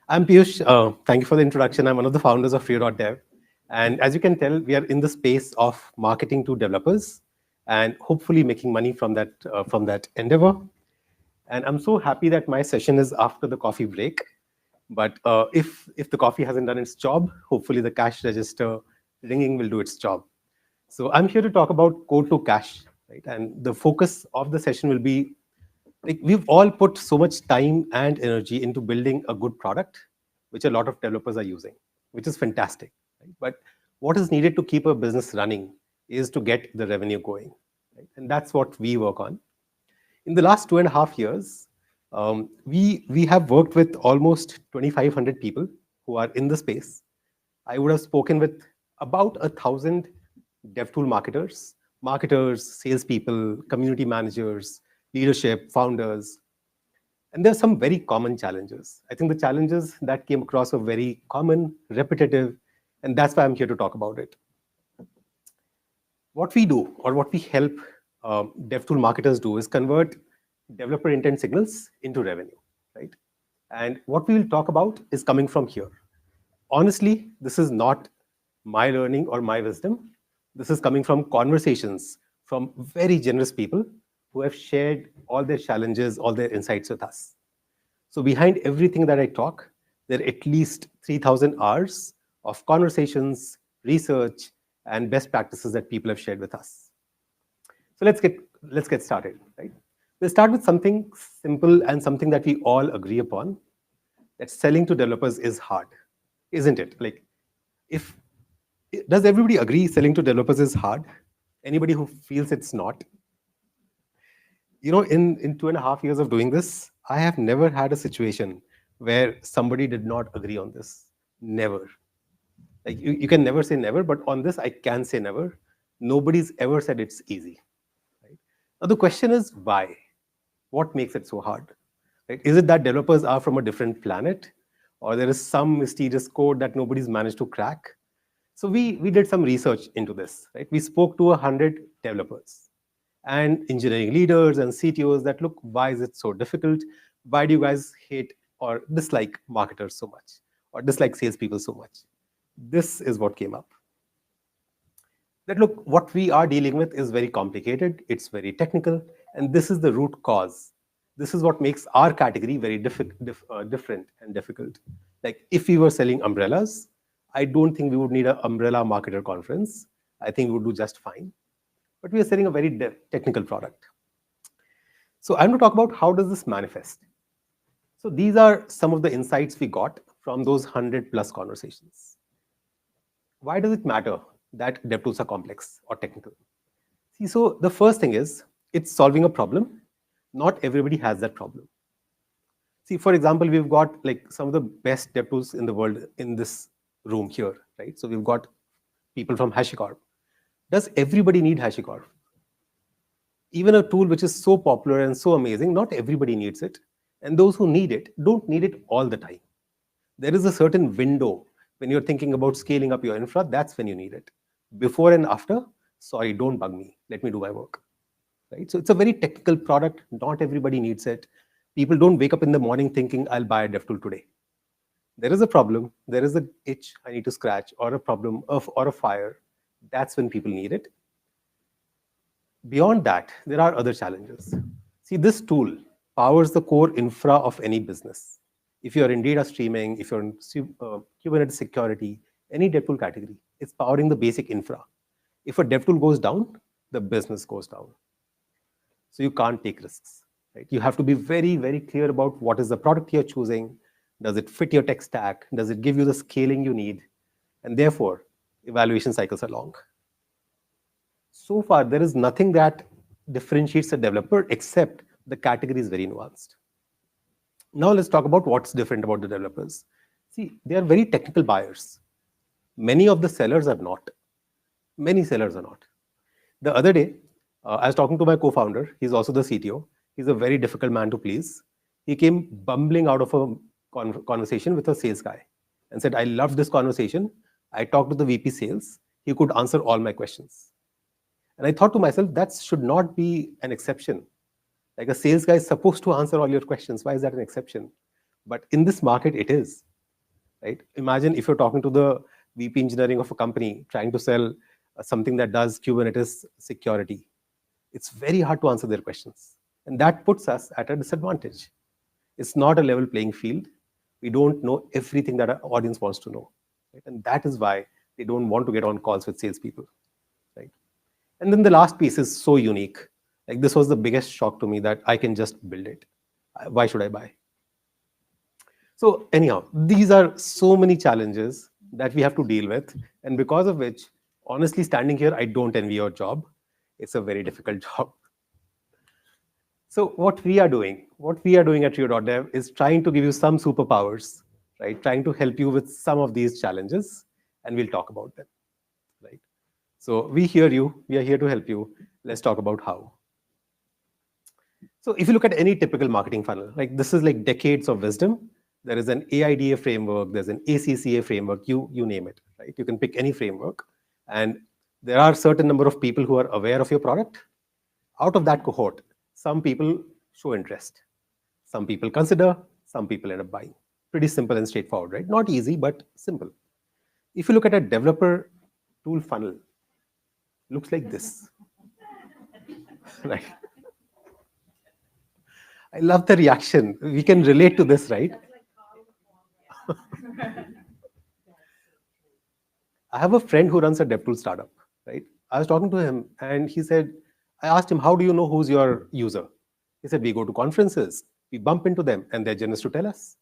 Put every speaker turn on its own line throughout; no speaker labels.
I'm Piyush. Thank you for the introduction. I'm one of the founders of Rio.dev. And as you can tell, we are in the space of marketing to developers and hopefully making money from that endeavor. And I'm so happy that my session is after the coffee break. But if the coffee hasn't done its job, hopefully the cash register ringing will do its job. So I'm here to talk about code to cash, right? And the focus of the session will be like we've all put so much time and energy into building a good product, which a lot of developers are using, which is fantastic. Right? But what is needed to keep a business running is to get the revenue going. Right? And that's what we work on. In the last 2.5 years, we have worked with almost 2,500 people who are in the space. I would have spoken with about 1,000 DevTool marketers, salespeople, community managers, leadership, founders. And there are some very common challenges. I think the challenges that came across are very common, repetitive, and that's why I'm here to talk about it. What we do, or what we help DevTool marketers do, is convert developer intent signals into revenue, right? And what we will talk about is coming from here. Honestly, this is not my learning or my wisdom. This is coming from conversations from very generous people who have shared all their challenges, all their insights with us. So behind everything that I talk, there are at least 3,000 hours of conversations, research, and best practices that people have shared with us. So let's get started, right? We'll start with something simple and something that we all agree upon, that selling to developers is hard, isn't it? Like, if does everybody agree selling to developers is hard? Anybody who feels it's not? In 2.5 years of doing this, I have never had a situation where somebody did not agree on this. Never. Like you can never say never, but on this I can say never. Nobody's ever said it's easy. Right? Now the question is why? What makes it so hard? Right? Is it that developers are from a different planet, or there is some mysterious code that nobody's managed to crack? So we did some research into this. Right? We spoke to 100 developers and engineering leaders and CTOs that, look, why is it so difficult? Why do you guys hate or dislike marketers so much, or dislike salespeople so much? This is what came up. That, look, what we are dealing with is very complicated, it's very technical, and this is the root cause. This is what makes our category very different and difficult. Like if we were selling umbrellas, I don't think we would need an umbrella marketer conference. I think we would do just fine. But we are selling a very technical product. So I'm going to talk about how does this manifest. So these are some of the insights we got from those 100+ conversations. Why does it matter that DevTools are complex or technical? See, so the first thing is it's solving a problem. Not everybody has that problem. See, for example, we've got like some of the best DevTools in the world in this room here, right? So we've got people from HashiCorp. Does everybody need HashiCorp? Even a tool which is so popular and so amazing, not everybody needs it. And those who need it don't need it all the time. There is a certain window when you're thinking about scaling up your infra, that's when you need it. Before and after, sorry, don't bug me. Let me do my work. Right? So it's a very technical product. Not everybody needs it. People don't wake up in the morning thinking, I'll buy a DevTool today. There is a problem. There is an itch I need to scratch, or a problem or a fire. That's when people need it. Beyond that, there are other challenges. See, this tool powers the core infra of any business. If you're in data streaming, if you're in Kubernetes security, any DevTool category, it's powering the basic infra. If a DevTool goes down, the business goes down. So you can't take risks. Right? You have to be very, very clear about what is the product you're choosing. Does it fit your tech stack? Does it give you the scaling you need? And therefore, evaluation cycles are long. So far, there is nothing that differentiates a developer except the category is very nuanced. Now let's talk about what's different about the developers. See, they are very technical buyers. Many of the sellers are not. Many sellers are not. The other day, I was talking to my co-founder. He's also the CTO. He's a very difficult man to please. He came bumbling out of a conversation with a sales guy and said, I loved this conversation. I talked to the VP sales. He could answer all my questions. And I thought to myself, that should not be an exception. Like a sales guy is supposed to answer all your questions. Why is that an exception? But in this market, it is. right? Imagine if you're talking to the VP engineering of a company trying to sell something that does Kubernetes security. It's very hard to answer their questions. And that puts us at a disadvantage. It's not a level playing field. We don't know everything that our audience wants to know. Right? And that is why they don't want to get on calls with salespeople. Right? And then the last piece is so unique. Like this was the biggest shock to me that I can just build it. Why should I buy? So anyhow, these are so many challenges that we have to deal with. And because of which, honestly, standing here, I don't envy your job. It's a very difficult job. So what we are doing at Rio.dev is trying to give you some superpowers, right? Trying to help you with some of these challenges, and we'll talk about them, right? So we hear you. We are here to help you. Let's talk about how. So if you look at any typical marketing funnel, like this is like decades of wisdom. There is an AIDA framework, there's an ACCA framework, you name it, right? You can pick any framework. And there are certain number of people who are aware of your product. Out of that cohort, some people show interest. Some people consider, some people end up buying. Pretty simple and straightforward, right? Not easy, but simple. If you look at a developer tool funnel, looks like this. Right? I love the reaction. We can relate to this, right? I have a friend who runs a DevTool startup, right? I was talking to him and he said, I asked him, how do you know who's your user? He said, we go to conferences, we bump into them, and they're generous to tell us.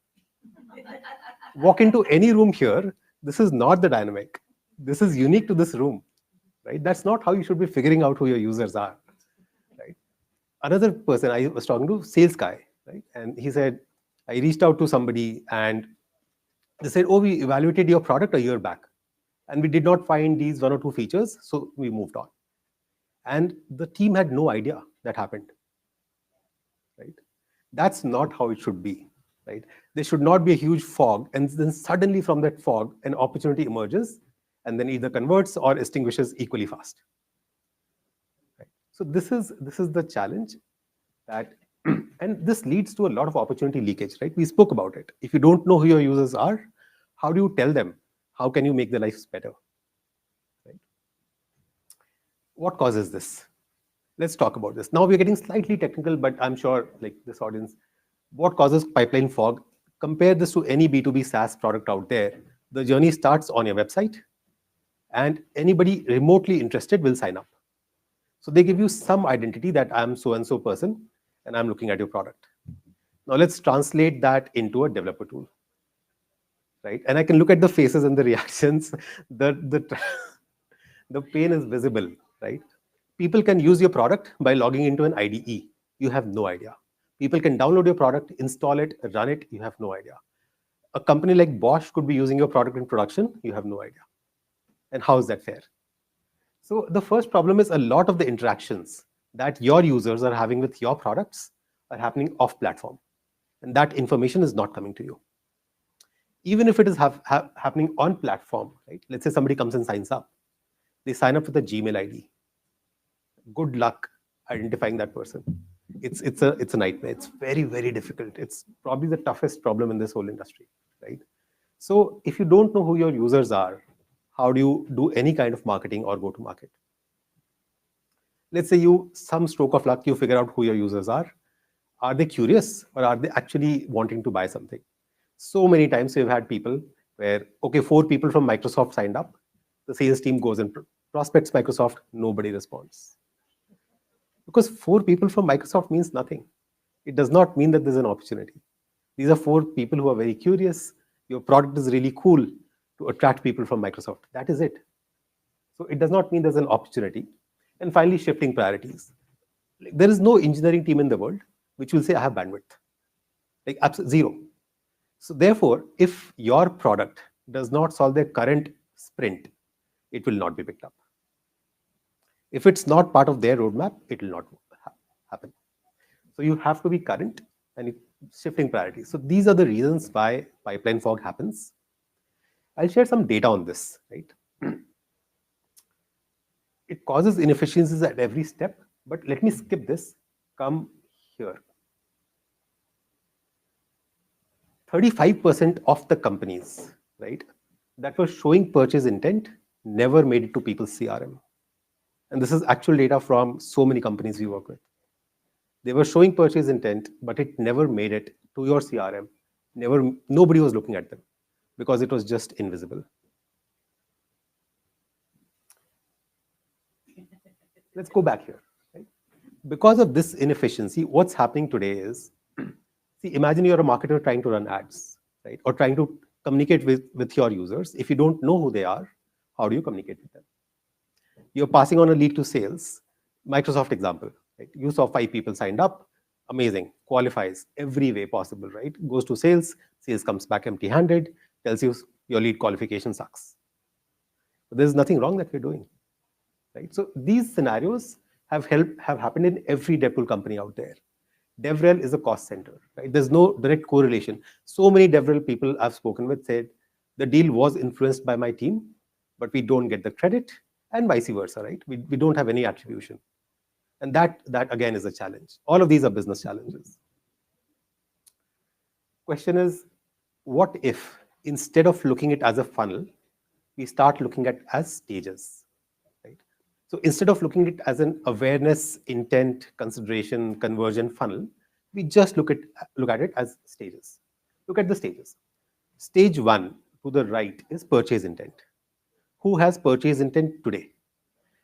Walk into any room here, this is not the dynamic. This is unique to this room, right? That's not how you should be figuring out who your users are, right? Another person I was talking to, sales guy, right? And he said, I reached out to somebody and they said, oh, we evaluated your product a year back and we did not find these one or two features, so we moved on. And the team had no idea that happened, right? That's not how it should be, right? There should not be a huge fog, and then suddenly from that fog, an opportunity emerges, and then either converts or extinguishes equally fast. Right? So this is the challenge that, and this leads to a lot of opportunity leakage, right? We spoke about it. If you don't know who your users are, how do you tell them? How can you make their lives better? Right? What causes this? Let's talk about this. Now we're getting slightly technical, but I'm sure like this audience, what causes pipeline fog? Compare this to any B2B SaaS product out there. The journey starts on your website and anybody remotely interested will sign up. So they give you some identity that I'm so-and-so person and I'm looking at your product. Now let's translate that into a developer tool, right? And I can look at the faces and the reactions. The pain is visible, right? People can use your product by logging into an IDE. You have no idea. People can download your product, install it, run it. You have no idea. A company like Bosch could be using your product in production. You have no idea. And how is that fair? So the first problem is a lot of the interactions that your users are having with your products are happening off platform. And that information is not coming to you. Even if it is happening on platform, right? Let's say somebody comes and signs up. They sign up with a Gmail ID. Good luck identifying that person. It's a nightmare. It's very, very difficult. It's probably the toughest problem in this whole industry, right? So if you don't know who your users are, how do you do any kind of marketing or go to market? Let's say some stroke of luck, you figure out who your users are. Are they curious or are they actually wanting to buy something? So many times we've had people where, okay, 4 people from Microsoft signed up. The sales team goes and prospects Microsoft, nobody responds. Because 4 people from Microsoft means nothing. It does not mean that there's an opportunity. These are 4 people who are very curious. Your product is really cool to attract people from Microsoft. That is it. So it does not mean there's an opportunity. And finally, shifting priorities. There is no engineering team in the world which will say, I have bandwidth. Like zero. So therefore, if your product does not solve their current sprint, it will not be picked up. If it's not part of their roadmap, it will not happen. So you have to be current and shifting priorities. So these are the reasons why pipeline fog happens. I'll share some data on this, right? It causes inefficiencies at every step, but let me skip this. Come here. 35% of the companies, right, that were showing purchase intent never made it to people's CRM. And this is actual data from so many companies we work with. They were showing purchase intent, but it never made it to your CRM. Never, nobody was looking at them because it was just invisible. Let's go back here. Right? Because of this inefficiency, what's happening today is, see, imagine you're a marketer trying to run ads, right? Or trying to communicate with your users. If you don't know who they are, how do you communicate with them? You're passing on a lead to sales. Microsoft example, right? You saw 5 people signed up, amazing, qualifies every way possible, right? Goes to sales, sales comes back empty-handed, tells you your lead qualification sucks. But there's nothing wrong that we're doing, right? So these scenarios have happened in every DevTool company out there. DevRel is a cost center, right? There's no direct correlation. So many DevRel people I've spoken with said the deal was influenced by my team, but we don't get the credit, and vice versa, right? We don't have any attribution. And that again is a challenge. All of these are business challenges. Question is, what if instead of looking at it as a funnel, we start looking at it as stages, right? So instead of looking at it as an awareness, intent, consideration, conversion funnel, we just look at it as stages. Look at the stages. Stage 1 to the right is purchase intent. Who has purchase intent today?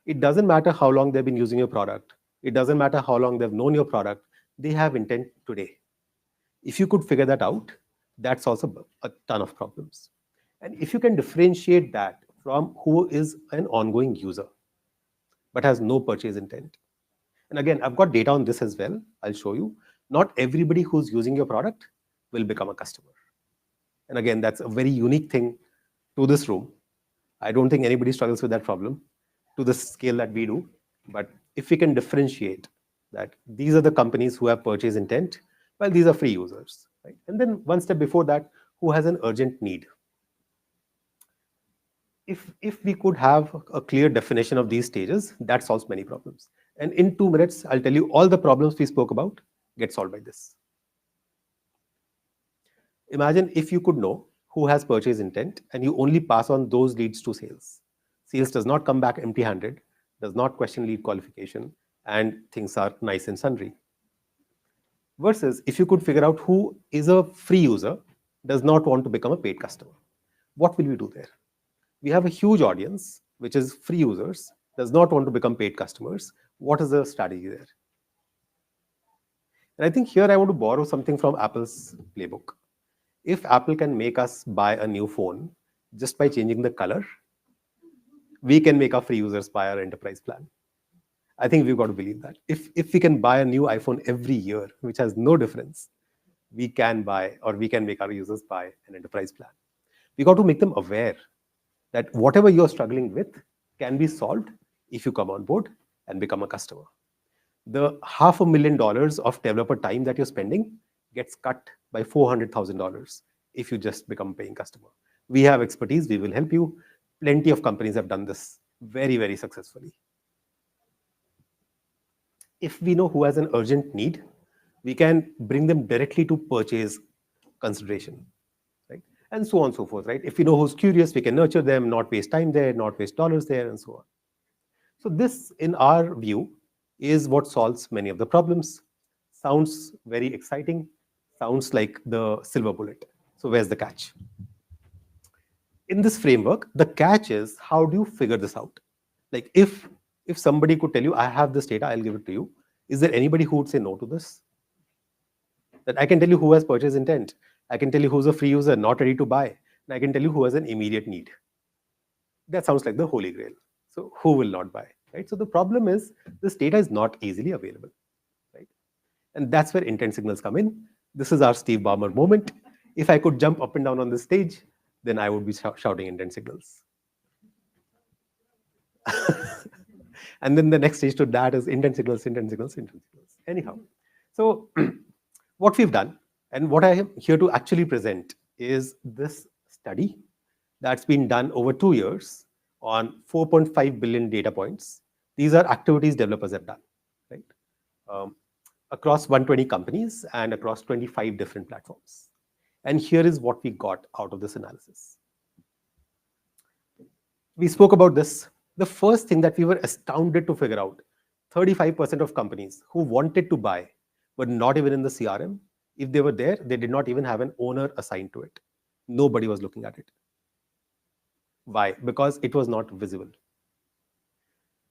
It doesn't matter how long they've been using your product. It doesn't matter how long they've known your product. They have intent today. If you could figure that out, that solves a ton of problems. And if you can differentiate that from who is an ongoing user but has no purchase intent. And again, I've got data on this as well. I'll show you. Not everybody who's using your product will become a customer. And again, that's a very unique thing to this room. I don't think anybody struggles with that problem to the scale that we do. But if we can differentiate that these are the companies who have purchase intent, well, these are free users, right? And then one step before that, who has an urgent need. If we could have a clear definition of these stages, that solves many problems. And in 2 minutes, I'll tell you all the problems we spoke about get solved by this. Imagine if you could know who has purchase intent and you only pass on those leads to sales. Sales does not come back empty-handed, does not question lead qualification, and things are nice and sundry. Versus if you could figure out who is a free user, does not want to become a paid customer. What will we do there? We have a huge audience, which is free users, does not want to become paid customers. What is the strategy there? And I think here I want to borrow something from Apple's playbook. If Apple can make us buy a new phone just by changing the color, we can make our free users buy our enterprise plan. I think we've got to believe that. If we can buy a new iPhone every year, which has no difference, we can buy, or we can make our users buy an enterprise plan. We got to make them aware that whatever you're struggling with can be solved if you come on board and become a customer. The $500,000 of developer time that you're spending gets cut by $400,000 if you just become a paying customer. We have expertise, we will help you. Plenty of companies have done this very, very successfully. If we know who has an urgent need, we can bring them directly to purchase consideration, right? And so on and so forth, right? If we know who's curious, we can nurture them, not waste time there, not waste dollars there, and so on. So this, in our view, is what solves many of the problems. Sounds very exciting, sounds like the silver bullet. So where's the catch? In this framework, the catch is, how do you figure this out? Like if somebody could tell you, I have this data, I'll give it to you, is there anybody who would say no to this? That I can tell you who has purchase intent, I can tell you who's a free user, not ready to buy, and I can tell you who has an immediate need. That sounds like the holy grail. So who will not buy, right? So the problem is this data is not easily available, right? And that's where intent signals come in. This is our Steve Ballmer moment. If I could jump up and down on the stage, then I would be shouting intent signals. And then the next stage to that is intent signals, intent signals, intent signals. Anyhow, so what we've done and what I am here to actually present is this study that's been done over 2 years on 4.5 billion data points. These are activities developers have done, right? Across 120 companies and across 25 different platforms. And here is what we got out of this analysis. We spoke about this. The first thing that we were astounded to figure out, 35% of companies who wanted to buy were not even in the CRM. If they were there, they did not even have an owner assigned to it. Nobody was looking at it. Why? Because it was not visible.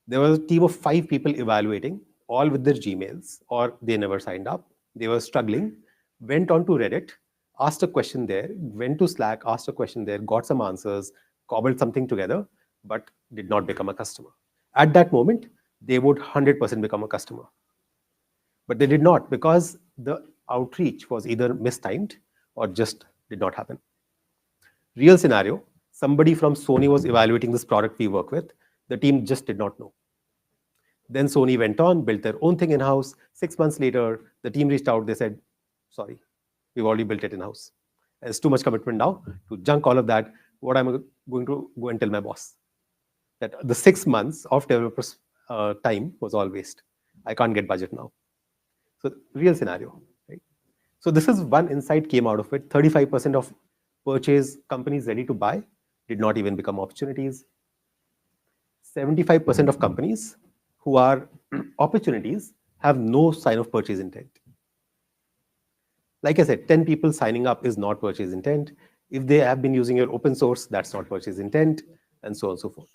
There was a team of 5 people evaluating, all with their Gmails, or they never signed up. They were struggling, went on to Reddit, asked a question there, went to Slack, asked a question there, got some answers, cobbled something together, but did not become a customer. At that moment, they would 100% become a customer. But they did not, because the outreach was either mistimed or just did not happen. Real scenario, somebody from Sony was evaluating this product we work with. The team just did not know. Then Sony went on, built their own thing in-house. 6 months later, the team reached out. They said, sorry, we've already built it in-house. It's too much commitment now to junk all of that. What am I going to go and tell my boss? That the 6 months of developers' time was all waste. I can't get budget now. So real scenario, right? So this is one insight came out of it. 35% of purchase companies ready to buy did not even become opportunities. 75% of companies who are opportunities have no sign of purchase intent. Like I said, 10 people signing up is not purchase intent. If they have been using your open source, that's not purchase intent, and so on and so forth.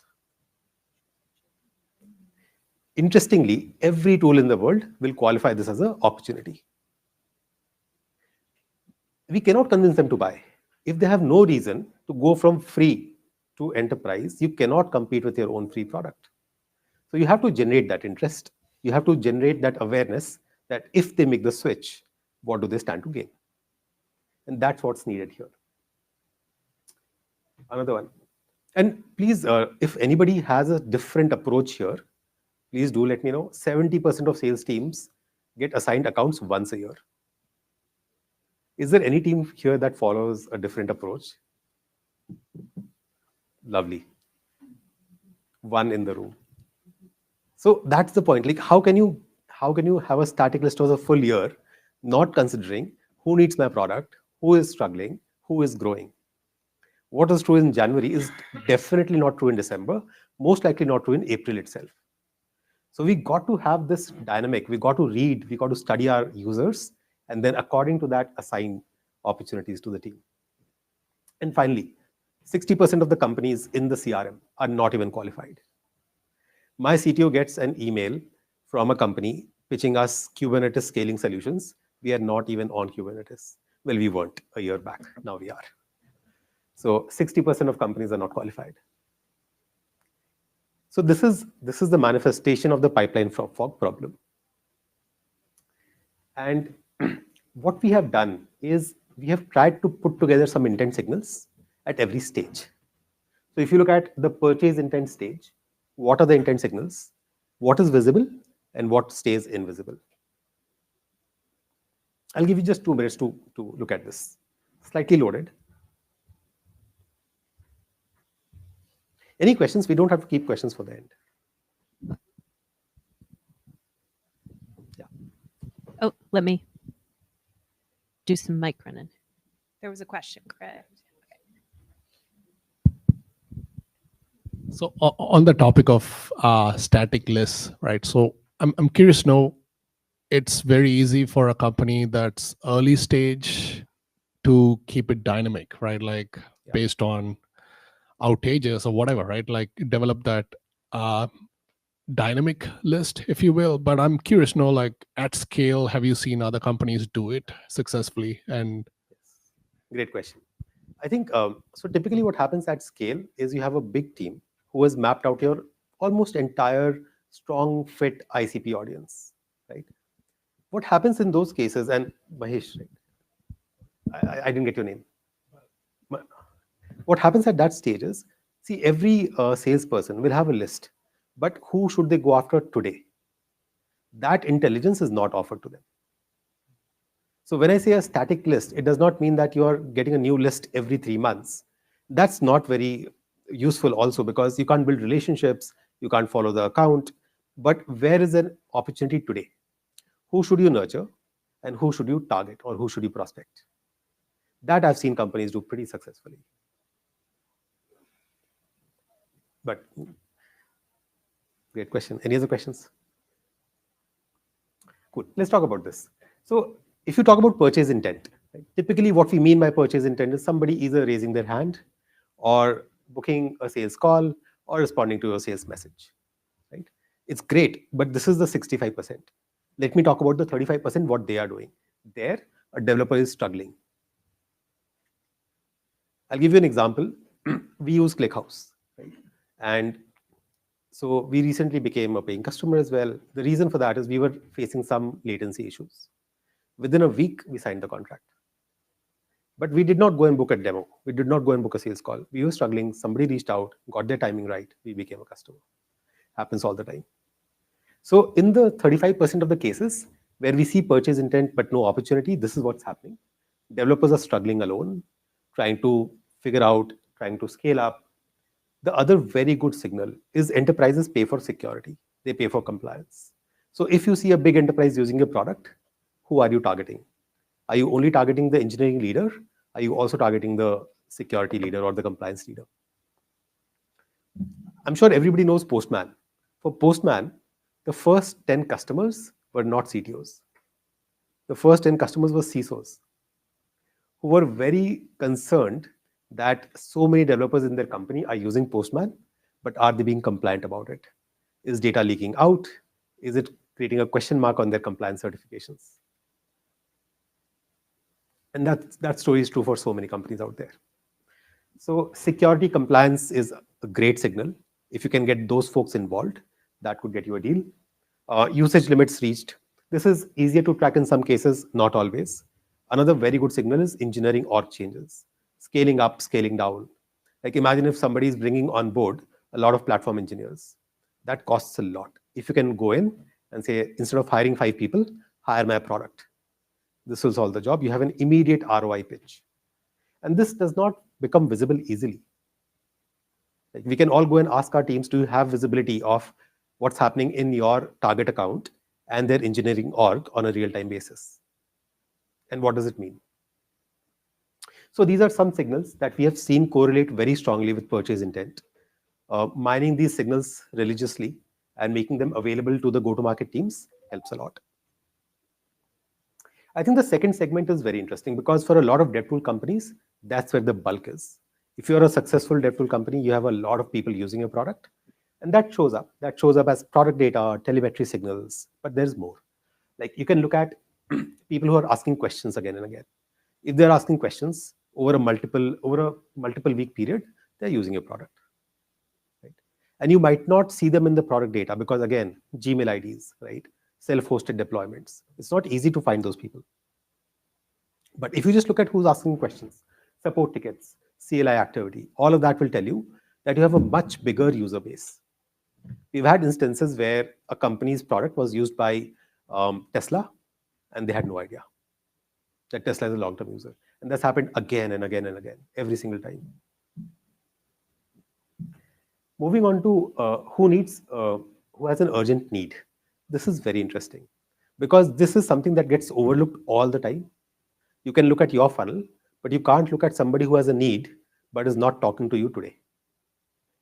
Interestingly, every tool in the world will qualify this as an opportunity. We cannot convince them to buy. If they have no reason to go from free to enterprise, you cannot compete with your own free product. So you have to generate that interest. You have to generate that awareness that if they make the switch, what do they stand to gain? And that's what's needed here. Another one. And please, if anybody has a different approach here, please do let me know. 70% of sales teams get assigned accounts once a year. Is there any team here that follows a different approach? Lovely. One in the room. So that's the point. Like, how can you have a static list of a full year, not considering who needs my product, who is struggling, who is growing? What is true in January is definitely not true in December, most likely not true in April itself. So we got to have this dynamic. We got to read, we got to study our users, and then according to that, assign opportunities to the team. And finally, 60% of the companies in the CRM are not even qualified. My CTO gets an email from a company pitching us Kubernetes scaling solutions. We are not even on Kubernetes. Well, we weren't a year back. Now we are. So 60% of companies are not qualified. So this is the manifestation of the pipeline fog problem. And what we have done is we have tried to put together some intent signals at every stage. So if you look at the purchase intent stage, what are the intent signals? What is visible and what stays invisible? I'll give you just 2 minutes to look at this. Slightly loaded. Any questions? We don't have to keep questions for the end. Yeah.
Oh, let me do some mic running.
There was a question, correct?
So on the topic of static lists, right? So I'm curious to know, it's very easy for a company that's early stage to keep it dynamic, right? Like based on outages or whatever, right? Like develop that dynamic list, if you will. But I'm curious to know, like at scale, have you seen other companies do it successfully? And
great question. I think so. Typically, what happens at scale is you have a big team who has mapped out your almost entire strong fit ICP audience, right? What happens in those cases, and Mahesh, right? I didn't get your name. What happens at that stage is, see, every salesperson will have a list, but who should they go after today? That intelligence is not offered to them. So when I say a static list, it does not mean that you are getting a new list every 3 months. That's not very useful also, because you can't build relationships, you can't follow the account. But where is an opportunity today? Who should you nurture and who should you target or who should you prospect? That I've seen companies do pretty successfully. But great question. Any other questions? Cool. Let's talk about this. So if you talk about purchase intent, right, typically what we mean by purchase intent is somebody either raising their hand or booking a sales call or responding to a sales message. Right? It's great, but this is the 65%. Let me talk about the 35%, what they are doing. There, a developer is struggling. I'll give you an example. We use ClickHouse, right? And so we recently became a paying customer as well. The reason for that is we were facing some latency issues. Within a week, we signed the contract. But we did not go and book a demo. We did not go and book a sales call. We were struggling. Somebody reached out, got their timing right. We became a customer. Happens all the time. So in the 35% of the cases where we see purchase intent but no opportunity, this is what's happening. Developers are struggling alone, trying to figure out, trying to scale up. The other very good signal is enterprises pay for security. They pay for compliance. So if you see a big enterprise using your product, who are you targeting? Are you only targeting the engineering leader? Are you also targeting the security leader or the compliance leader? I'm sure everybody knows Postman. For Postman, the first 10 customers were not CTOs. The first 10 customers were CISOs who were very concerned that so many developers in their company are using Postman, but are they being compliant about it? Is data leaking out? Is it creating a question mark on their compliance certifications? And that story is true for so many companies out there. So security compliance is a great signal. If you can get those folks involved, that could get you a deal. Usage limits reached. This is easier to track in some cases, not always. Another very good signal is engineering org changes. Scaling up, scaling down. Like imagine if somebody is bringing on board a lot of platform engineers. That costs a lot. If you can go in and say, instead of hiring 5 people, hire my product. This will solve the job. You have an immediate ROI pitch. And this does not become visible easily. Like we can all go and ask our teams to have visibility of what's happening in your target account and their engineering org on a real-time basis. And what does it mean? So these are some signals that we have seen correlate very strongly with purchase intent. Mining these signals religiously and making them available to the go-to-market teams helps a lot. I think the second segment is very interesting because for a lot of DevTool companies, that's where the bulk is. If you're a successful DevTool company, you have a lot of people using your product. And that shows up. That shows up as product data, telemetry signals, but there's more. Like you can look at people who are asking questions again and again. If they're asking questions over a multiple week period, they're using your product. Right? And you might not see them in the product data because again, Gmail IDs, right? Self-hosted deployments. It's not easy to find those people. But if you just look at who's asking questions, support tickets, CLI activity, all of that will tell you that you have a much bigger user base. We've had instances where a company's product was used by Tesla and they had no idea that Tesla is a long-term user. And that's happened again and again and again, every single time. Moving on to who has an urgent need. This is very interesting because this is something that gets overlooked all the time. You can look at your funnel, but you can't look at somebody who has a need but is not talking to you today.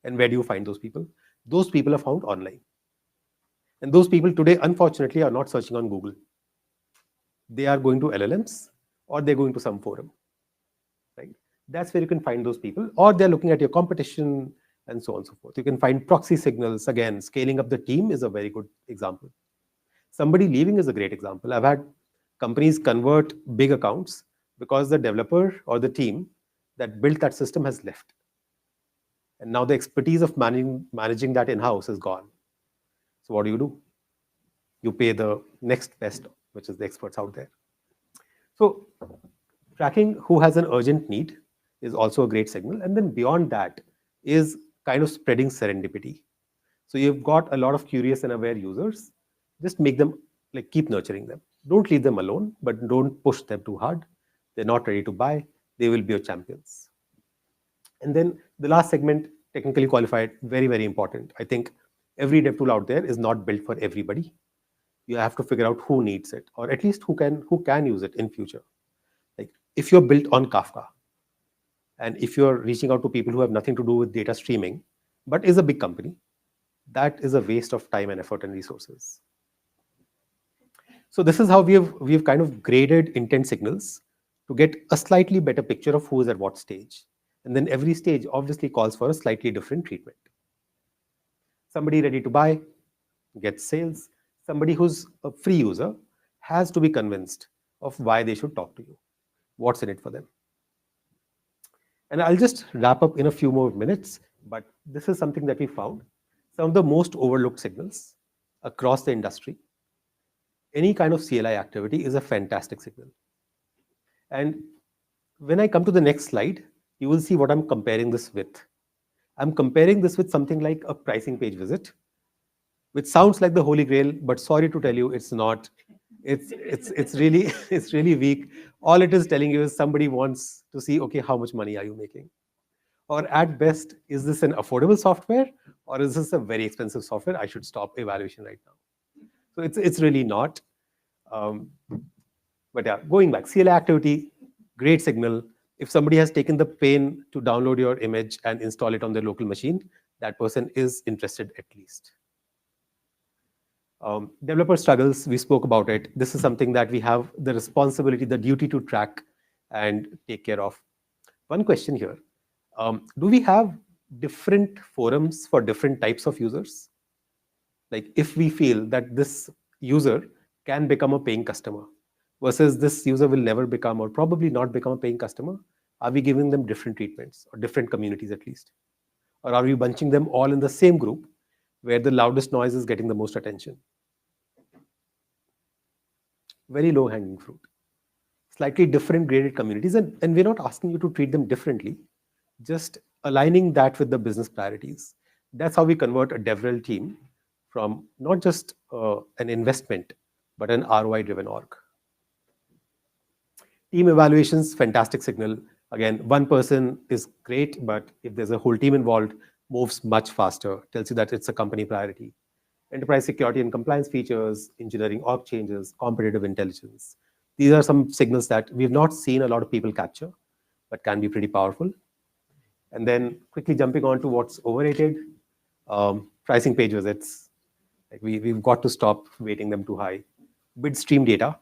And where do you find those people? Those people are found online. And those people today, unfortunately, are not searching on Google. They are going to LLMs or they're going to some forum. Right? That's where you can find those people, or they're looking at your competition and so on and so forth. You can find proxy signals. Again, scaling up the team is a very good example. Somebody leaving is a great example. I've had companies convert big accounts because the developer or the team that built that system has left. And now the expertise of managing that in-house is gone. So what do? You pay the next best, which is the experts out there. So tracking who has an urgent need is also a great signal. And then beyond that is kind of spreading serendipity. So you've got a lot of curious and aware users. Just make them, like, keep nurturing them. Don't leave them alone, but don't push them too hard. They're not ready to buy. They will be your champions. And then the last segment, technically qualified, very, very important. I think every DevTool out there is not built for everybody. You have to figure out who needs it, or at least who can use it in future. Like if you're built on Kafka, and if you're reaching out to people who have nothing to do with data streaming, but is a big company, that is a waste of time and effort and resources. So this is how we've kind of graded intent signals to get a slightly better picture of who is at what stage. And then every stage obviously calls for a slightly different treatment. Somebody ready to buy gets sales. Somebody who's a free user has to be convinced of why they should talk to you, what's in it for them. And I'll just wrap up in a few more minutes, but this is something that we found. Some of the most overlooked signals across the industry. Any kind of CLI activity is a fantastic signal. And when I come to the next slide, you will see what I'm comparing this with. I'm comparing this with something like a pricing page visit, which sounds like the holy grail, but sorry to tell you, it's not. It's really it's really weak. All it is telling you is somebody wants to see, okay, how much money are you making? Or at best, is this an affordable software or is this a very expensive software? I should stop evaluation right now. So it's really not. But yeah, going back, CLI activity, great signal. If somebody has taken the pain to download your image and install it on their local machine, that person is interested at least. Developer struggles, we spoke about it. This is something that we have the responsibility, the duty to track and take care of. One question here, do we have different forums for different types of users? Like if we feel that this user can become a paying customer versus this user will never become or probably not become a paying customer, are we giving them different treatments or different communities at least? Or are we bunching them all in the same group where the loudest noise is getting the most attention? Very low hanging fruit. Slightly different graded communities, and we're not asking you to treat them differently, just aligning that with the business priorities. That's how we convert a DevRel team from not just an investment, but an ROI-driven org. Team evaluations, fantastic signal. Again, one person is great, but if there's a whole team involved, moves much faster, tells you that it's a company priority. Enterprise security and compliance features, engineering org changes, competitive intelligence. These are some signals that we've not seen a lot of people capture, but can be pretty powerful. And then quickly jumping on to what's overrated, pricing page visits. Like we've got to stop weighting them too high. Bid stream data.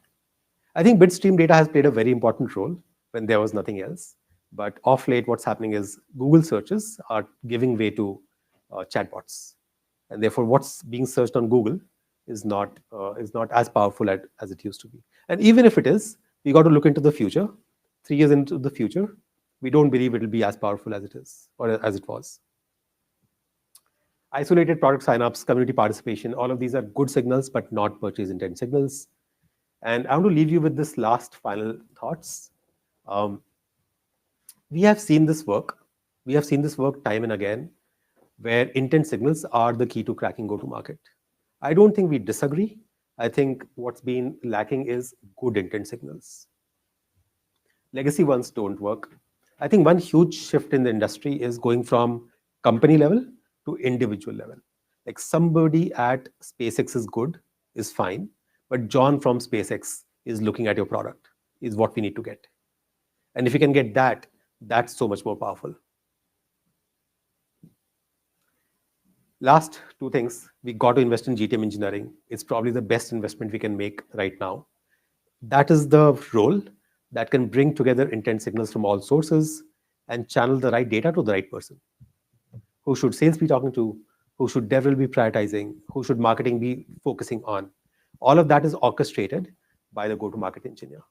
I think bid stream data has played a very important role when there was nothing else. But off late, what's happening is Google searches are giving way to chatbots. And therefore, what's being searched on Google is not as powerful as it used to be. And even if it is, we got to look into the future. 3 years into the future, we don't believe it will be as powerful as it is or as it was. Isolated product signups, community participation, all of these are good signals, but not purchase intent signals. And I want to leave you with this last final thoughts. We have seen this work. We have seen this work time and again, where intent signals are the key to cracking go-to-market. I don't think we disagree. I think what's been lacking is good intent signals. Legacy ones don't work. I think one huge shift in the industry is going from company level to individual level. Like somebody at SpaceX is good, is fine, but John from SpaceX is looking at your product, is what we need to get. And if you can get that, that's so much more powerful. Last two things, we got to invest in GTM engineering. It's probably the best investment we can make right now. That is the role that can bring together intent signals from all sources and channel the right data to the right person. Who should sales be talking to? Who should DevRel be prioritizing? Who should marketing be focusing on? All of that is orchestrated by the go-to-market engineer.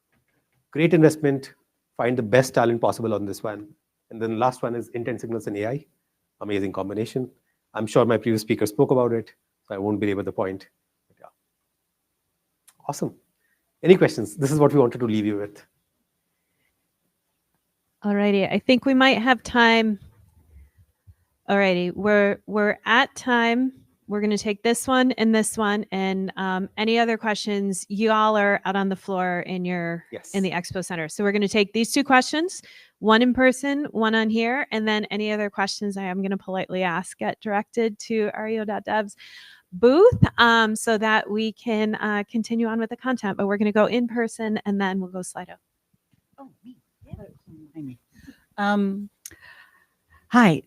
Great investment, find the best talent possible on this one. And then the last one is intent signals and AI. Amazing combination. I'm sure my previous speaker spoke about it, so I won't belabor the point. But yeah. Awesome. Any questions? This is what we wanted to leave you with.
Alrighty, I think we might have time. Alrighty, we're at time. We're going to take this one, and any other questions? You all are out on the floor in the expo center. So we're going to take these two questions, one in person, one on here, and then any other questions I am going to politely ask get directed to Ario.dev's booth so that we can continue on with the content. But we're going to go in person, and then we'll go Slido.
Oh, me. Yeah. Hi.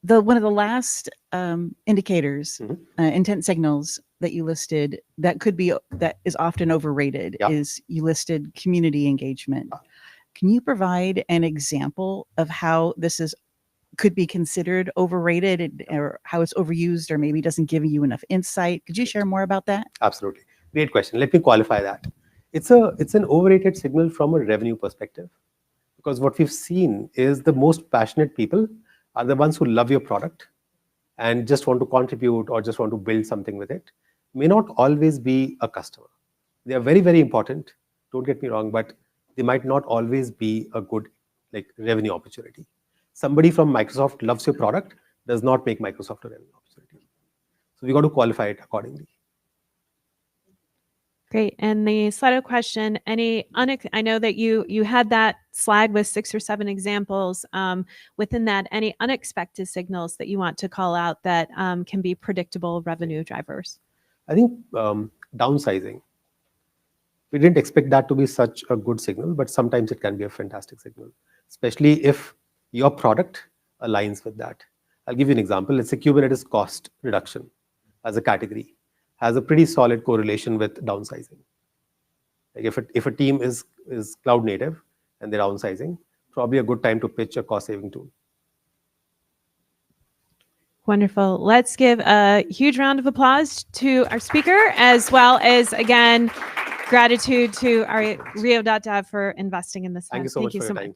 one of the last indicators,
Mhm.
intent signals that you listed that is often overrated
Yeah.
is you listed community engagement. Can you provide an example of how could be considered overrated or how it's overused or maybe doesn't give you enough insight? Could you share more about that?
Absolutely. Great question. Let me qualify that. It's an overrated signal from a revenue perspective, because what we've seen is the most passionate people are the ones who love your product and just want to contribute or just want to build something with it, may not always be a customer. They are very, very important, don't get me wrong, but they might not always be a good revenue opportunity. Somebody from Microsoft loves your product does not make Microsoft a revenue opportunity. So we got to qualify it accordingly.
Great. And the Slido question, I know that you had that slide with 6 or 7 examples. Within that, any unexpected signals that you want to call out that can be predictable revenue drivers?
I think downsizing. We didn't expect that to be such a good signal, but sometimes it can be a fantastic signal, especially if your product aligns with that. I'll give you an example. Let's say Kubernetes cost reduction as a category has a pretty solid correlation with downsizing. Like if a team is cloud native and they're downsizing, probably a good time to pitch a cost saving tool.
Wonderful. Let's give a huge round of applause to our speaker, as well as, again, gratitude to our Rio.Dev for investing in this.
Thank you so much for your time.